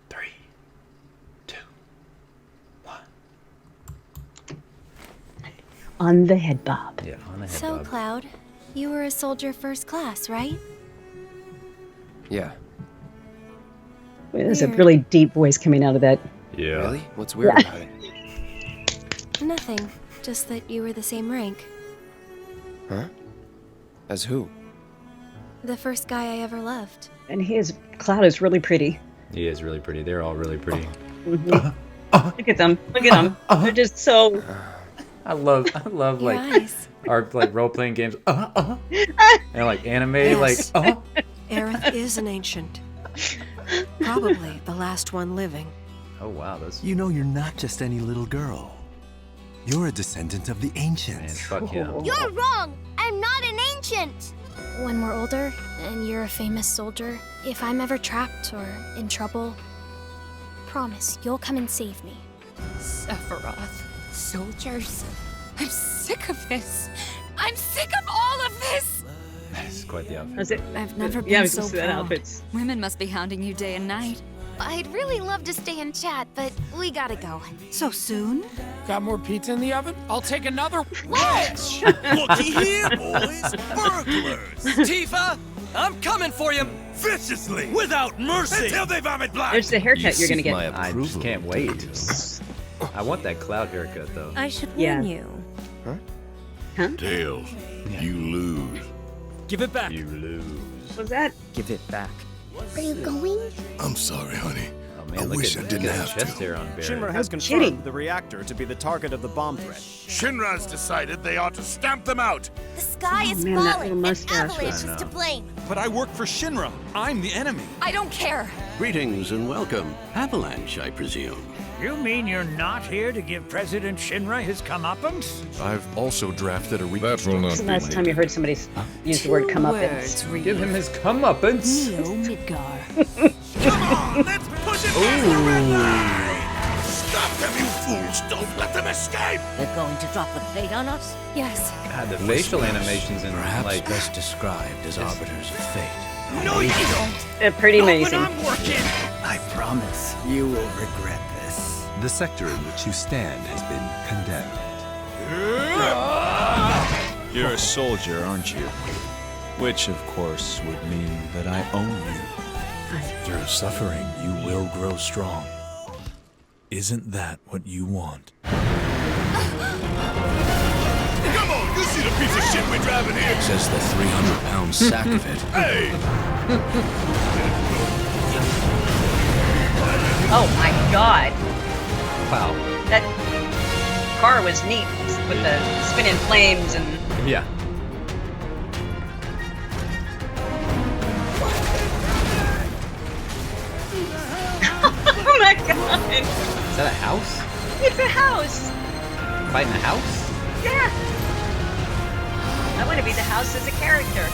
3, 2, 1. On the head, Bob. Yeah, on the head, So, Bob. Cloud, you were a soldier first class, right? Yeah. There's a Weird. really deep voice coming out of that. Yeah. Really? What's weird Yeah. about it? Nothing. Just that you were the same rank. Huh? As who? The first guy I ever loved. And his Cloud is really pretty. He is really pretty. They're all really pretty. Mhm. Look at them. Look at them. They're just so. I love Your like eyes. our like role playing games. And like anime, Yes. like Aerith is an ancient. Probably the last one living. Oh wow, that's You know you're not just any little girl. You're a descendant of the man, ancients. fuck yeah. You're wrong! I'm not an ancient! When we're older, and you're a famous soldier, if I'm ever trapped or in trouble, promise you'll come and save me. Sephiroth, soldiers. I'm sick of this. I'm sick of all of this. That's quite the outfit. Is it? I've never Yeah, I been was so gonna say that proud. outfit's. Women must be hounding you day and night. I'd really love to stay and chat, but we gotta go. So soon? Got more pizza in the oven? I'll take another. Yes! Looky here, boys! Burglars! Tifa, I'm coming for you. Viciously! Without mercy! Until they vomit blood! There's the haircut you're gonna seek my get. I just approval, can't wait. Tails. I want that Cloud haircut though. I should Yeah. warn you. Tails, you lose. Give it back. You lose. What was that? Give it back. Are you going? I'm sorry, honey. Oh man, I look wish at I didn't look at have the chest to. hair on Barry. Shinra has kidding. confirmed the reactor to be the target of the bomb threat. Shinra's decided they ought to stamp them out. The sky is man, that falling, little and mustache. Avalanche I is know. to blame. But I work for Shinra. I'm the enemy. I don't care. Greetings and welcome. Avalanche, I presume. You mean you're not here to give President Shinra his comeuppance? I've also drafted a That will When's the last time you heard somebody use the word comeuppance? Words, Give him his comeuppance. Neo Midgar. Come on, let's push it past the red line! Stop them, you fools! Don't let them escape! They're going to drop the plate on us? Yes. God, the facial animations and Perhaps like best described as arbiters of fate. No, you don't! They're pretty Not when amazing. I'm working! I promise you will regret this. The sector in which you stand has been condemned. You're a soldier, aren't you? Which, of course, would mean that I own you. Through suffering, you will grow strong. Isn't that what you want? Come on, you see the piece of shit we're driving here? Says the 300-pound sack of it. Hey! Oh my god. wow. That car was neat with the spinning flames and. Yeah. Oh my god. Is that a house? It's a house. Fighting a house? Yeah. I want to be the house as a character.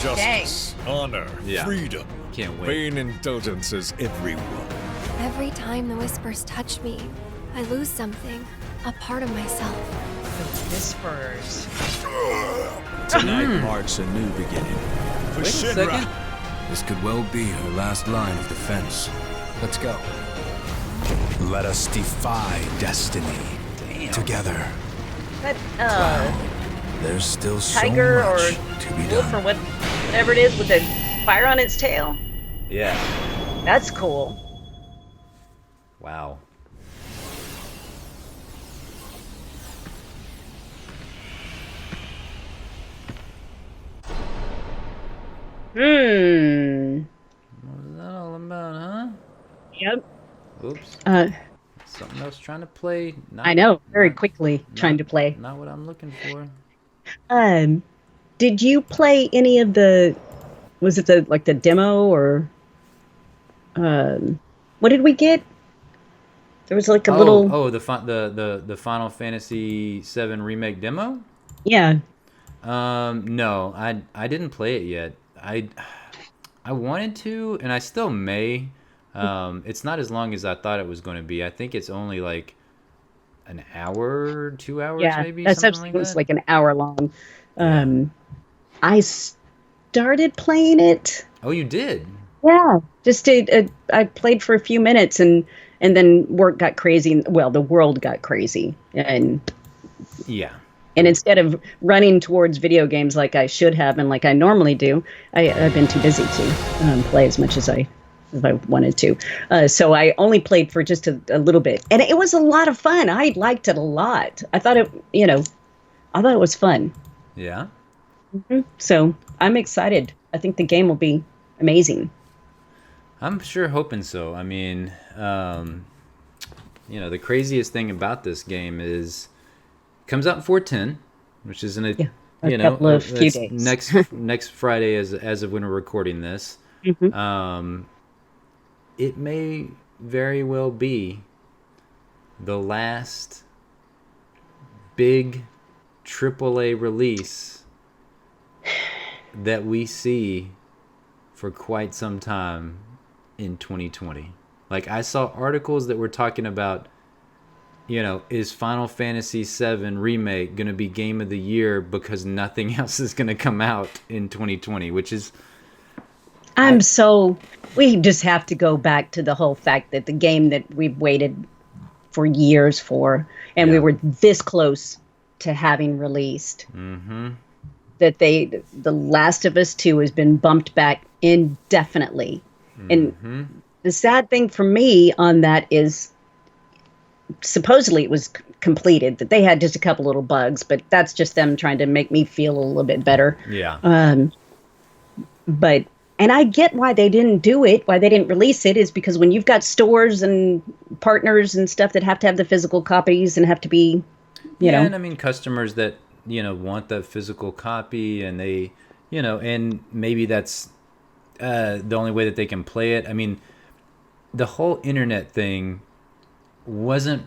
Justice, honor, Yeah. freedom, Can't wait. vain indulgences everywhere. Every time the whispers touch me, I lose something. A part of myself. The whispers. Tonight marks a new beginning. For Wait a Shinra. second. This could well be her last line of defense. Let's go. Let us defy destiny. Together. That There's still so tiger or much to be wolf done. or whatever it is with the fire on its tail. Yeah. That's cool. Wow. Hmm. What was that all about, huh? Yep. Oops. Something else trying to play. Not, I know. Very quickly trying to play. Not what I'm looking for. Did you play any of the? Was it the demo or? What did we get? There was like a little. Oh, the Final Fantasy VII Remake demo? Yeah. No, I didn't play it yet. I wanted to, and I still may, It's not as long as I thought it was going to be. I think it's only like an hour, 2 hours, Yeah, maybe that something like substance was that. like an hour long. I started playing it. Oh, you did? Yeah, just I played for a few minutes and then work got crazy. Well, the world got crazy, Yeah. and instead of running towards video games like I should have and like I normally do, I've been too busy to play as much as I wanted to. So I only played for just a little bit, and it was a lot of fun. I liked it a lot. I thought I thought it was fun. Yeah. So I'm excited. I think the game will be amazing. I'm sure hoping so. I mean, the craziest thing about this game is it comes out in 410, which is in a couple of few that's days. next Friday as of when we're recording this. It may very well be the last big AAA release that we see for quite some time in 2020. Like, I saw articles that were talking about, is Final Fantasy VII Remake going to be Game of the Year because nothing else is going to come out in 2020, which is... We just have to go back to the whole fact that the game that we've waited for years for, and we were this close to having released, that The Last of Us 2 has been bumped back indefinitely. And the sad thing for me on that is supposedly it was completed, that they had just a couple little bugs, but that's just them trying to make me feel a little bit better. Yeah. And I get why they didn't do it, why they didn't release it, is because when you've got stores and partners and stuff that have to have the physical copies and have to be, and I mean, customers that, want that physical copy, and they, and maybe that's the only way that they can play it. I mean, the whole internet thing wasn't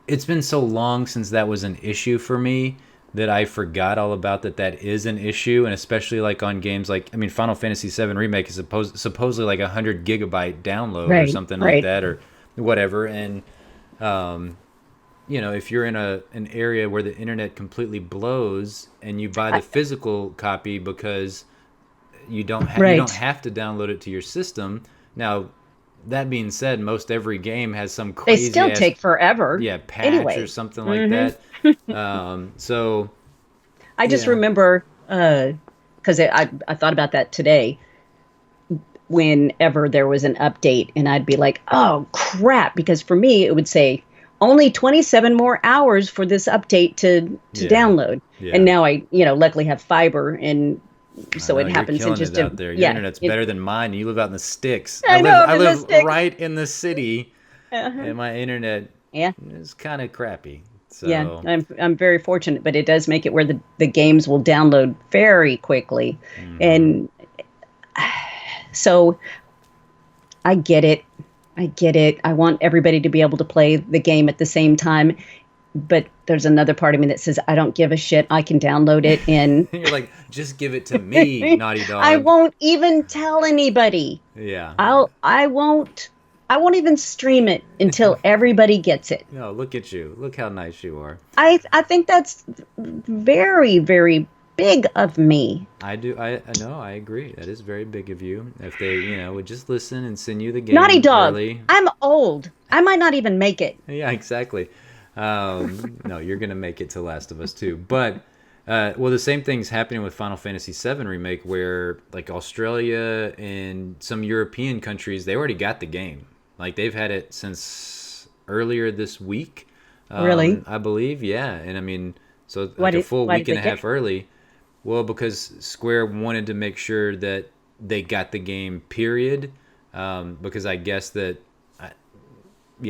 it's been so long since that was an issue for me that I forgot all about that is an issue. And especially like on games like, I mean, Final Fantasy VII Remake is supposedly like 100 gigabyte download or something like that or whatever. And, if you're in an area where the internet completely blows and you buy the physical copy because you don't have to download it to your system. Now, that being said, most every game has some crazy... They still take forever. Yeah, patch anyway. or something like that. So... I just remember, because I thought about that today, whenever there was an update, and I'd be like, oh, crap, because for me, it would say, only 27 more hours for this update to download. Yeah. And now I, luckily have fiber, and so it happens in just out there. Your internet's better than mine. You live out in the sticks. I live right in the city, and my internet is kind of crappy. So. Yeah, I'm very fortunate, but it does make it where the games will download very quickly, and so I get it. I want everybody to be able to play the game at the same time. But there's another part of me that says, I don't give a shit. I can download it and... You're like, just give it to me, Naughty Dog. I won't even tell anybody. Yeah. I won't even stream it until everybody gets it. No, look at you. Look how nice you are. I think that's very, very big of me. I do. I know. I agree. That is very big of you. If they, would just listen and send you the game Naughty Dog. early. I'm old. I might not even make it. Yeah, exactly. No, you're gonna make it to Last of Us 2. But the same thing's happening with Final Fantasy VII Remake, where like Australia and some European countries, they already got the game. Like they've had it since earlier this week. Really? I believe, yeah. And I mean, so like a full week and a half early. Well, because Square wanted to make sure that they got the game, period. Because I guess that,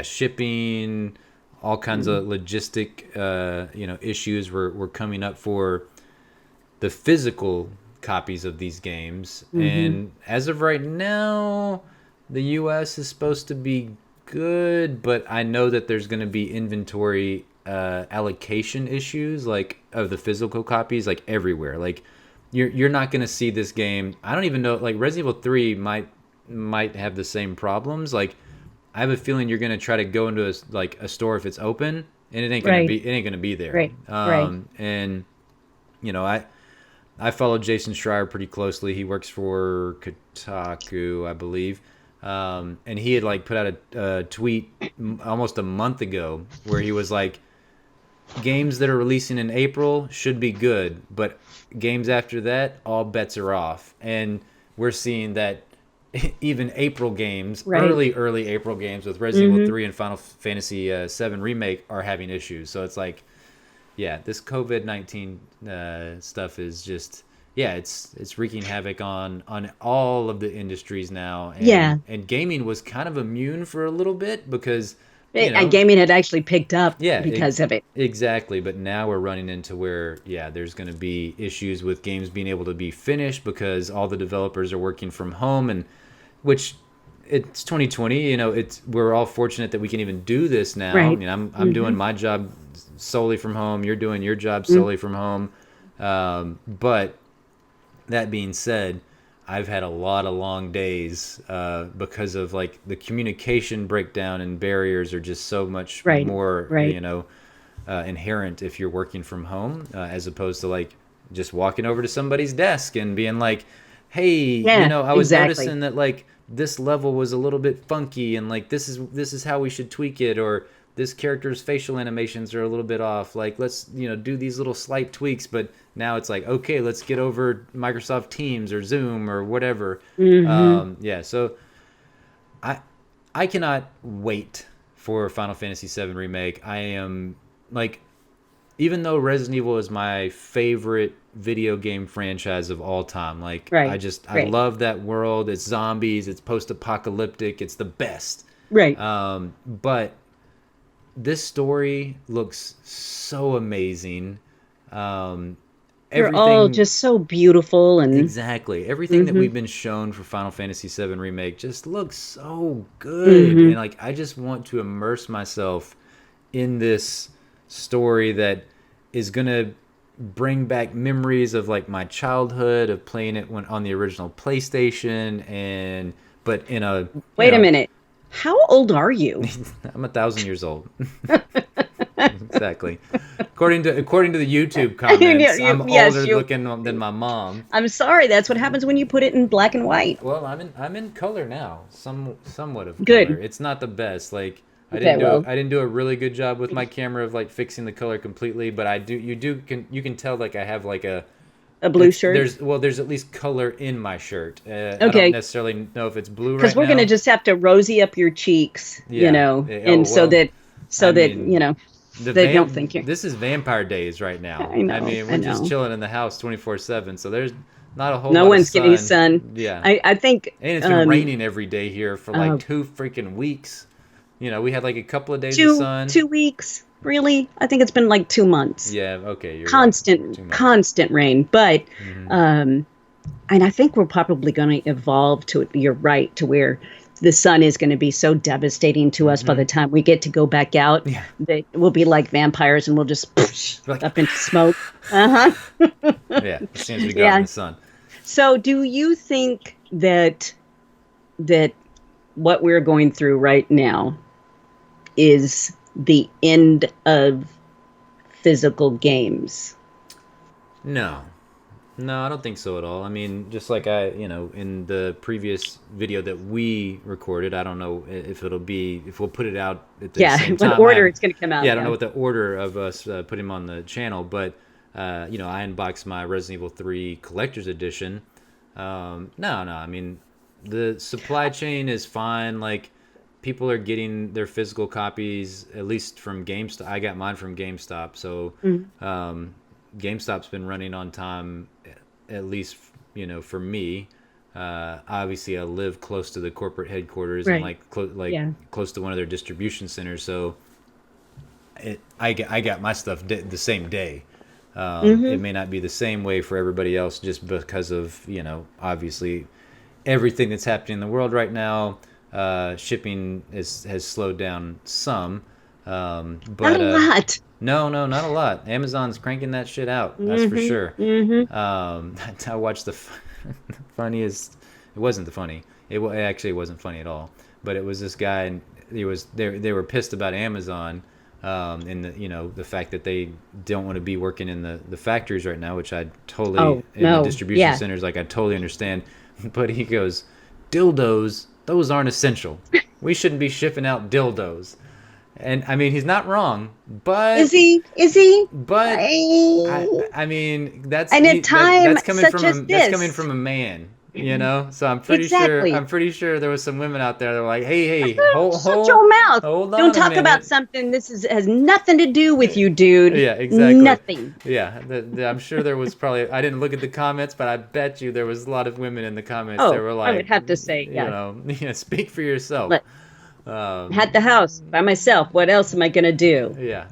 shipping, all kinds of logistic, issues were coming up for the physical copies of these games. And as of right now, the U.S. is supposed to be good, but I know that there's going to be inventory allocation issues, like of the physical copies, like everywhere. Like you're not going to see this game. I don't even know. Like Resident Evil 3 might might have the same problems. Like, I have a feeling you're gonna try to go into a store if it's open, and it ain't gonna be there. Right. And I follow Jason Schreier pretty closely. He works for Kotaku, I believe. And he had put out a tweet almost a month ago where he was like, games that are releasing in April should be good, but games after that, all bets are off. And we're seeing that even April games, early April games with Resident Evil 3 and Final Fantasy VII Remake are having issues. So it's like, yeah, this COVID-19 stuff is just, it's wreaking havoc on all of the industries now. And, and gaming was kind of immune for a little bit because gaming had actually picked up because of it. Exactly, but now we're running into where there's going to be issues with games being able to be finished because all the developers are working from home, and which it's 2020. We're all fortunate that we can even do this now. Right. I mean, I'm doing my job solely from home. You're doing your job solely from home. But that being said, I've had a lot of long days because of the communication breakdown, and barriers are just so much more inherent if you're working from home as opposed to just walking over to somebody's desk and being like, hey, I was noticing that this level was a little bit funky, and this is how we should tweak it, or this character's facial animations are a little bit off. Let's do these little slight tweaks. But now it's okay, let's get over Microsoft Teams or Zoom or whatever. So I cannot wait for Final Fantasy VII Remake. I am even though Resident Evil is my favorite video game franchise of all time, I love that world. It's zombies, it's post-apocalyptic, it's the best. But this story looks so amazing. They're all just so beautiful, and exactly everything that we've been shown for Final Fantasy VII Remake just looks so good. And I just want to immerse myself in this story that is gonna bring back memories of my childhood of playing it on the original PlayStation, but in a wait a minute. How old are you? I'm 1,000 years old. Exactly. According to the YouTube comments, I'm older looking than my mom. I'm sorry. That's what happens when you put it in black and white. Well, I'm in color now. Somewhat of color. Good. It's not the best. I didn't do a really good job with my camera of fixing the color completely, but you can tell I have a blue shirt. There's at least color in my shirt. Okay. I don't necessarily know if it's blue right now. Because we're gonna just have to rosy up your cheeks, so that they don't think you're. This is vampire days right now. I know. We're just chilling in the house 24/7, so there's not a whole. No lot one's of sun. getting sun. Yeah. I think. And it's been raining every day here for 2 freaking weeks. We had a couple of days of sun. 2 weeks. Really? I think it's been 2 months. Yeah, okay. You're constant rain. But, and I think we're probably going to evolve to it. You're right, to where the sun is going to be so devastating to us by the time we get to go back out that we'll be like vampires and we'll just up into smoke. Yeah, as soon as we go in the sun. So do you think that what we're going through right now is the end of physical games? No, I don't think so at all. Just in the previous video that we recorded, I don't know if we'll put it out at the same time. What order it's going to come out. Yeah, I don't know what the order of us putting them on the channel, but I unboxed my Resident Evil 3 Collector's Edition. The supply chain is fine. People are getting their physical copies, at least from GameStop. I got mine from GameStop, so GameStop's been running on time, at least for me. Obviously, I live close to the corporate headquarters and close to one of their distribution centers, so I got my stuff the same day. It may not be the same way for everybody else, just because of obviously everything that's happening in the world right now. Shipping has slowed down some, but not a lot. No, not a lot. Amazon's cranking that shit out. That's for sure. I watched the funniest. It wasn't the funny. It actually wasn't funny at all. But it was this guy, and they were pissed about Amazon, and the fact that they don't want to be working in the factories right now, which I totally the distribution centers, like I totally understand. But he goes, dildos, those aren't essential. We shouldn't be shipping out dildos. And I mean, he's not wrong, but is he? But I mean, that's that's coming from a man, So I'm pretty sure there was some women out there that were like, hey, shut your mouth. Hold on, don't talk about something. Has nothing to do with you, dude. Yeah, exactly. Nothing. Yeah, I'm sure there was probably. I didn't look at the comments, but I bet you there was a lot of women in the comments that were like, I would have to say, yeah. Speak for yourself. At the house by myself. What else am I gonna do? Yeah.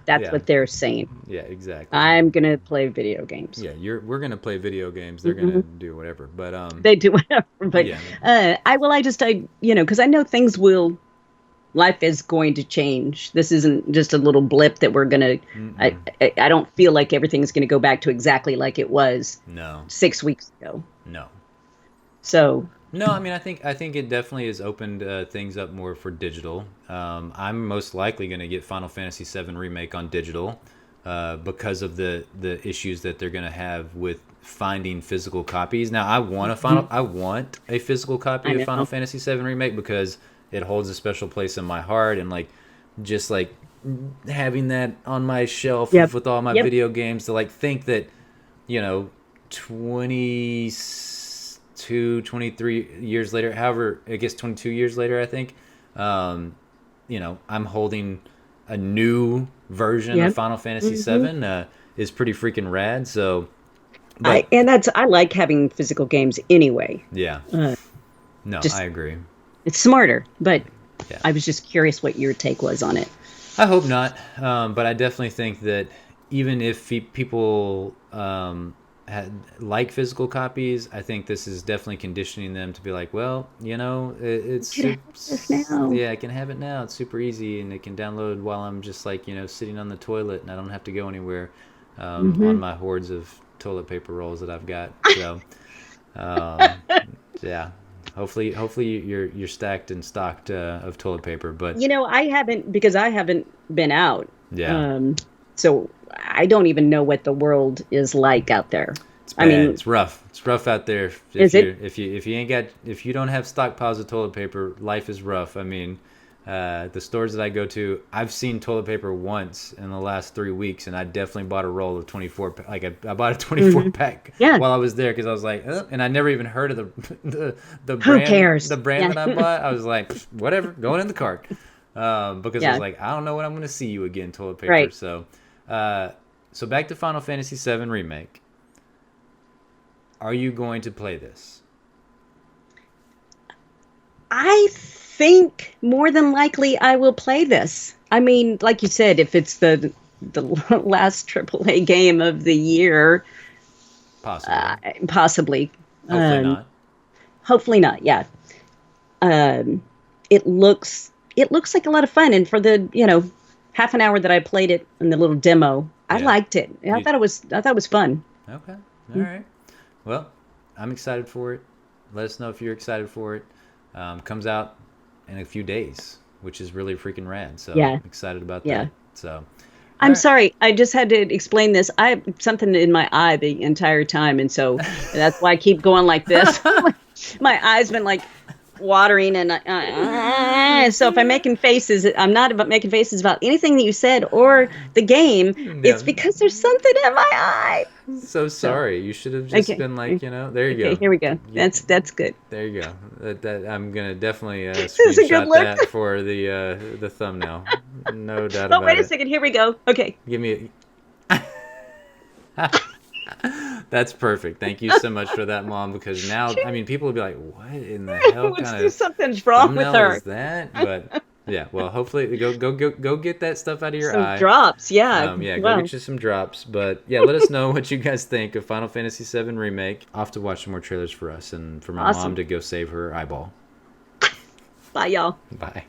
That's what they're saying. Yeah, exactly. I'm gonna play video games. Yeah, we're gonna play video games. They're gonna do whatever, but they do whatever. But because I know life is going to change. This isn't just a little blip that we're gonna. I don't feel like everything's gonna go back to exactly like it was. No. 6 weeks ago. No. So. No, I mean, I think it definitely has opened things up more for digital. I'm most likely going to get Final Fantasy VII Remake on digital because of the issues that they're going to have with finding physical copies. Now, I want a physical copy of Final Fantasy VII Remake because it holds a special place in my heart, and just having that on my shelf with all my video games, to think that 23 years later, however, I guess 22 years later, I think, I'm holding a new version of Final Fantasy VII is pretty freaking rad. So, I like having physical games anyway. Yeah. I agree. It's smarter, but I was just curious what your take was on it. I hope not, but I definitely think that even if people like physical copies, I think this is definitely conditioning them to be like, well, it's I can have it now. It's super easy, and it can download while I'm just sitting on the toilet, and I don't have to go anywhere on my hordes of toilet paper rolls that I've got. So, hopefully you're stacked and stocked of toilet paper. But I haven't, because I haven't been out. Yeah. So I don't even know what the world is like out there. It's bad. It's rough. It's rough out there. If you don't have stockpiles of toilet paper, life is rough. I mean, the stores that I go to, I've seen toilet paper once in the last 3 weeks, and I definitely bought a roll of 24. I bought a 24 pack while I was there, because I was like, and I never even heard of the brand. Who cares? The brand that I bought, I was like, whatever, going in the cart, because I was like, I don't know when I'm going to see you again, toilet paper. Right. So back to Final Fantasy VII Remake. Are you going to play this? I think more than likely I will play this. I mean, like you said, if it's the last AAA game of the year, possibly. Hopefully not. Hopefully not. Yeah. It looks like a lot of fun, and for the half an hour that I played it in the little demo, I liked it. I thought it was fun. Okay. All right. Well, I'm excited for it. Let us know if you're excited for it. Comes out in a few days, which is really freaking rad. So I'm excited about that. So I'm sorry. I just had to explain this. I have something in my eye the entire time, and so that's why I keep going like this. My eye's been watering, and so if I'm making faces, I'm not making faces about anything that you said or the game. It's because there's something in my eye. So sorry. You should have just been there you go. Here we go. That's good. There you go. That I'm gonna definitely screenshot that for the thumbnail. No doubt about it. Oh, wait a second. Here we go. Okay. Give me That's perfect. Thank you so much for that, Mom, because now, I mean, people will be like, what in the hell kind of something's wrong with her? Is that? But yeah, well, hopefully go get that stuff out of your eye. Some drops, yeah. Go get you some drops. But yeah, let us know what you guys think of Final Fantasy VII Remake. I'll have to watch some more trailers for us and for my mom to go save her eyeball. Bye, y'all. Bye.